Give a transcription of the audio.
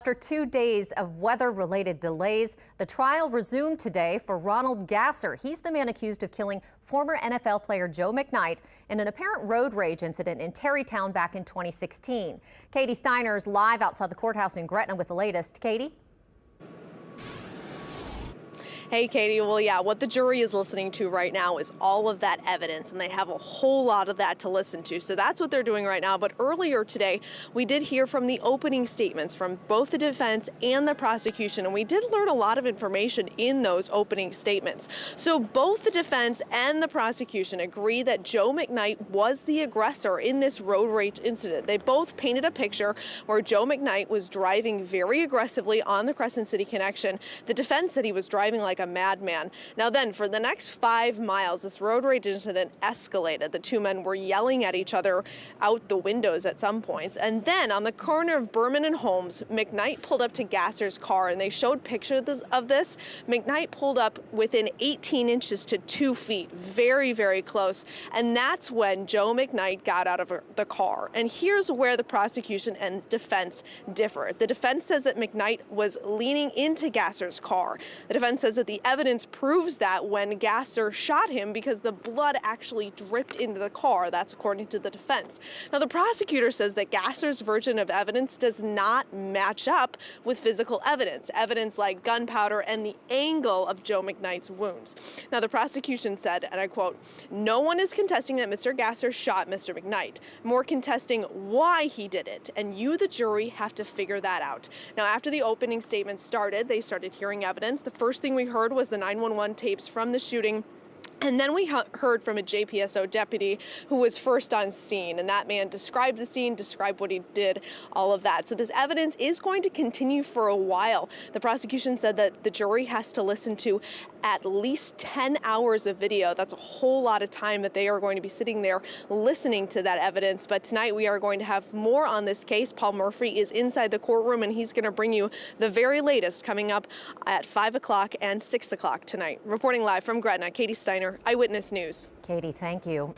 After 2 days of weather-related delays, the trial resumed today for Ronald Gasser. He's the man accused of killing former NFL player Joe McKnight in an apparent road rage incident in Terrytown back in 2016. Katie Steiner is live outside the courthouse in Gretna with the latest. Katie? Hey, Katie. Well, yeah, what the jury is listening to right now is all of that evidence, and they have a whole lot of that to listen to. So that's what they're doing right now. But earlier today, we did hear from the opening statements from both the defense and the prosecution, and we did learn a lot of information in those opening statements. So both the defense and the prosecution agree that Joe McKnight was the aggressor in this road rage incident. They both painted a picture where Joe McKnight was driving very aggressively on the Crescent City connection. The defense said he was driving like a madman. Now then, for the next 5 miles, this road rage incident escalated. The two men were yelling at each other out the windows at some points. And then on the corner of Berman and Holmes, McKnight pulled up to Gasser's car, and they showed pictures of this. McKnight pulled up within 18 inches to 2 feet, very, very close. And that's when Joe McKnight got out of the car. And here's where the prosecution and defense differ. The defense says that McKnight was leaning into Gasser's car. The defense says that the evidence proves that when Gasser shot him because the blood actually dripped into the car. That's according to the defense. Now, the prosecutor says that Gasser's version of evidence does not match up with physical evidence, evidence like gunpowder and the angle of Joe McKnight's wounds. Now, the prosecution said, and I quote, "No one is contesting that Mr. Gasser shot Mr. McKnight, more contesting why he did it, and you, the jury, have to figure that out." Now, after the opening statement started, they started hearing evidence. The first thing we heard was the 911 tapes from the shooting. And then we heard from a JPSO deputy who was first on scene, and that man described the scene, described what he did, all of that. So this evidence is going to continue for a while. The prosecution said that the jury has to listen to at least 10 hours of video. That's a whole lot of time that they are going to be sitting there listening to that evidence. But tonight we are going to have more on this case. Paul Murphy is inside the courtroom, and he's going to bring you the very latest coming up at 5 o'clock and 6 o'clock tonight. Reporting live from Gretna, Katie Steiner, Eyewitness News. Katie, thank you.